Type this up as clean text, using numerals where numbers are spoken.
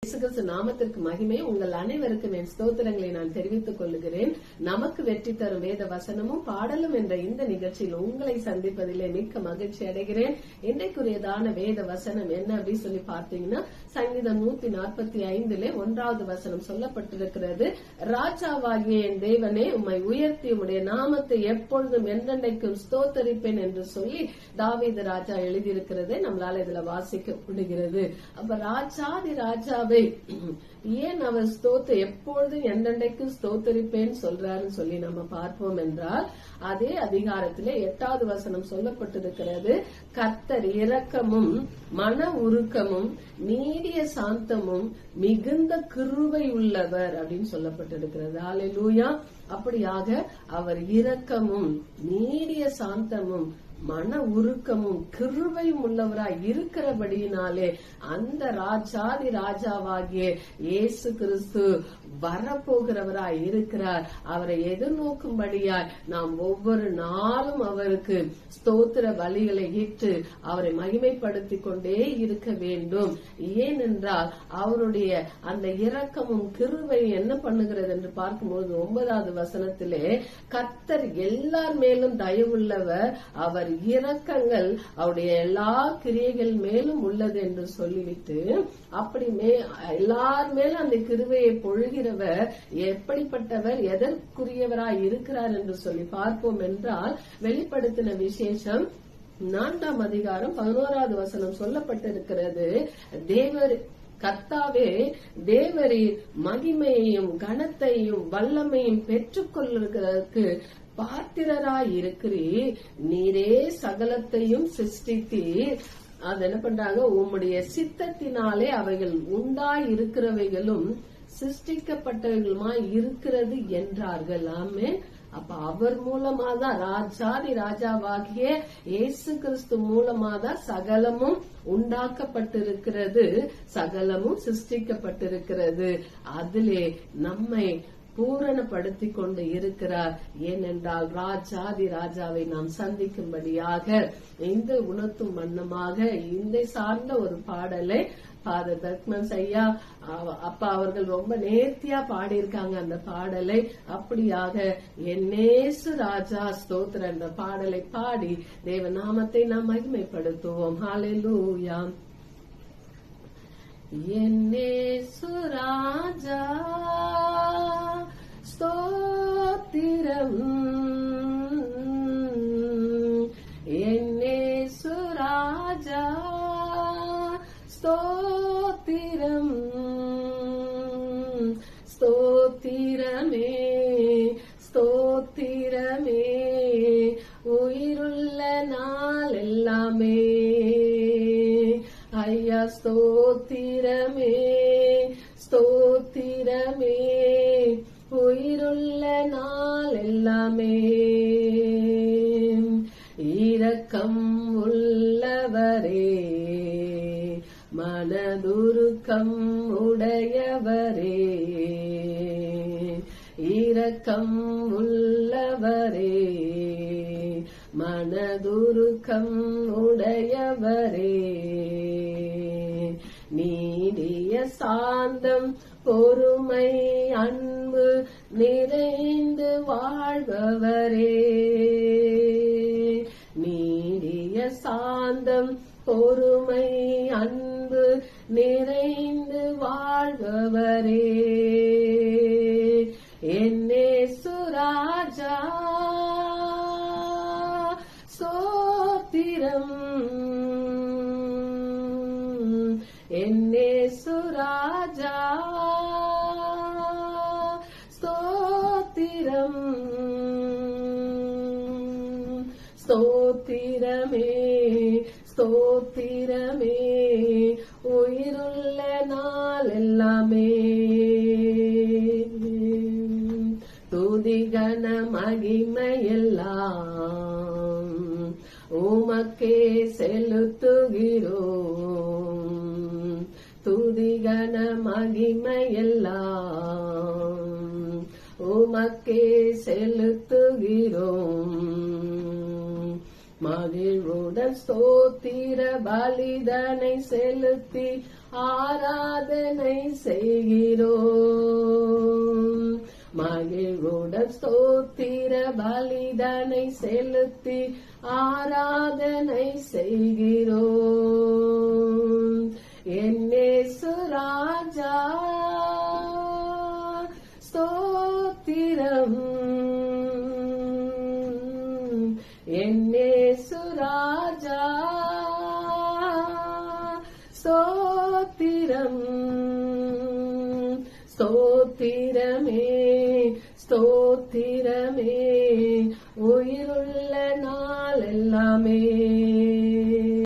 இயேசு கிறிஸ்து நாமத்திற்கு மகிமை. உங்கள் அனைவருக்கும் என் ஸ்தோத்திரங்களை நான் தெரிவித்துக் கொள்கிறேன். நமக்கு வெற்றி தரும் வேத வசனமும் பாடலும் என்ற இந்த நிகழ்ச்சியில் உங்களை சந்திப்பதிலே மிக்க மகிழ்ச்சி அடைகிறேன். இன்றைக்குரியதான வேத வசனம் என்ன அப்படின்னு சொல்லி பார்த்தீங்கன்னா, சங்கீதம் 145 1வது வசனம் சொல்லப்பட்டிருக்கிறது. ராஜாவாகிய என் தேவனே, உம்மை உயர்த்தி உம்முடைய நாமத்தை எப்பொழுதும் என்றென்றைக்கும் ஸ்தோத்தரிப்பேன் என்று சொல்லி தாவீது ராஜா எழுதியிருக்கிறதை நம்மளால இதுல வாசிக்க முடிகிறது. அப்ப ராஜாதி ராஜாவை ஏன் அவர் எப்பொழுதும் என்றென்றைக்கும் ஸ்தோத்தரிப்பேன் சொல்றாருன்னு சொல்லி நம்ம பார்ப்போம் என்றால், அதே அதிகாரத்திலே 8வது வசனம் சொல்லப்பட்டிருக்கிறது. கர்த்தர் இரக்கமும் மன உருக்கமும் நீடிய சாந்தமும் மிகுந்த கிருபை உள்ளவர் அப்படின்னு சொல்லப்பட்டிருக்கிறது. அல்லேலூயா. அப்படியாக அவர் இரக்கமும் நீடிய சாந்தமும் மன உருக்கமும் கிருபையும் உள்ளவராய் இருக்கிறபடியினாலே அந்த ராஜாதி ராஜாவாகிய இயேசு கிறிஸ்து வரப்போகிறவராய் இருக்கிறார். அவரை எதிர்நோக்கும்படியாய் நாம் ஒவ்வொரு நாளும் அவருக்கு ஸ்தோத்திர பலிகளை இட்டு அவரை மகிமைப்படுத்திக் கொண்டே இருக்க வேண்டும். ஏனென்றால் அவருடைய அந்த இரக்கமும் கிருபை என்ன பண்ணுகிறது என்று பார்க்கும்போது 9வது வசனத்திலே, கர்த்தர் எல்லார் மேலும் தயவுள்ளவர், அவர் இரக்கங்கள் அவருடைய எல்லா கிரியைகள் மேலும் உள்ளது என்று சொல்லிவிட்டு, அப்படி எல்லார் மேலும் அந்த கிருபையை பொழுகிறவர் எப்படிப்பட்டவர், எதற்குரியவராய் இருக்கிறார் என்று சொல்லி பார்ப்போம் என்றால், வெளிப்படுத்தின விசேஷம் 4ஆம் அதிகாரம் 11வது வசனம் சொல்லப்பட்டிருக்கிறது. கர்த்தாவே, தேவரீர் மகிமையையும் கனத்தையும் வல்லமையும் பெற்றுக் கொள்வதற்கு பாத்திரராய் இருக்கிறீர். நீரே சகலத்தையும் சிருஷ்டித்தீர். அது என்ன பண்றாங்க, உம்முடைய சித்தத்தினாலே அவைகள் உண்டாய் இருக்கிறவைகளும் சிருஷ்டிக்கப்பட்டவைகளுமாய் இருக்கிறது என்றார்கள். ஆமென். அப்ப அவர் மூலமாதான், ராஜாதி ராஜாவாகிய இயேசு கிறிஸ்து மூலமாதான் சகலமும் உண்டாக்கப்பட்டிருக்கிறது, சகலமும் சிருஷ்டிக்கப்பட்டிருக்கிறது. அதிலே நம்மை பூரணப்படுத்திக் கொண்டு இருக்கிறார். ஏனென்றால் ராஜாதி ராஜாவை நாம் சந்திக்கும்படியாக இந்த உணர்த்தும் வண்ணமாக இந்த சார்ந்த ஒரு பாடலை ஃபாதர் தர்க்மன்ஸ் ஐயா அப்பா அவர்கள் ரொம்ப நேர்த்தியா பாடியிருக்காங்க அந்த பாடலை. அப்படியாக என்னேசு ராஜா ஸ்தோத்திர என்ற பாடலை பாடி தேவ நாமத்தை நாம் மகிமைப்படுத்துவோம். ஹல்லேலூயா. என்னேசு ராஜா ஸ்தோத்திரம், என்னேசு ராஜா ஸ்தோத்திரம், ஸ்தோத்திரமே ஸ்தோத்திரமே உயிருள்ள நாள் எல்லாமே ஐயா ஸ்தோத்திரமே ஸ்தோத்திரமே உயிருள்ள நாள் எல்லாமே. இரக்கம் உள்ளவரே, மனதுருக்கம் உடையவரே, இரக்கம் உள்ளவரே, மனதுருக்கம் உடையவரே, நீடிய சாந்தம் பொறுமை அன்பு நிறைந்து வாழ்பவரே, நீடிய சாந்தம் பொறுமை அன்பு நிறைந்து வாழ்பவரே, என்னேசு ராஜா ஸ்தோத்திரம், என்னேசு ராஜா ஸ்தோத்திரம், ஸ்தோத்திரமே ஸ்தோத்திரமே உயிருள்ள நாள் எல்லாமே. துதிகன மகிமையெல்லாம் உமக்கே செலுத்துகிறோம், துதிகன மகிமையெல்லாம் உமக்கே செலுத்துகிறோம். மகிழ்வுடன் ஸ்தோத்திர பலிதனை செலுத்தி ஆராதனை செய்கிறோம். மகிழ்வுடன் ஸ்தோத்திர பலிதனை செலுத்தி ஆராதனை செய்கிறோம். என்னேசு ராஜா ஸ்தோத்திரம், என்னேசு ராஜா ஸ்தோத்திரம். ஸ்தோத்திரமே ஸ்தோத்திரமே உயிருள்ள நாள் எல்லாமே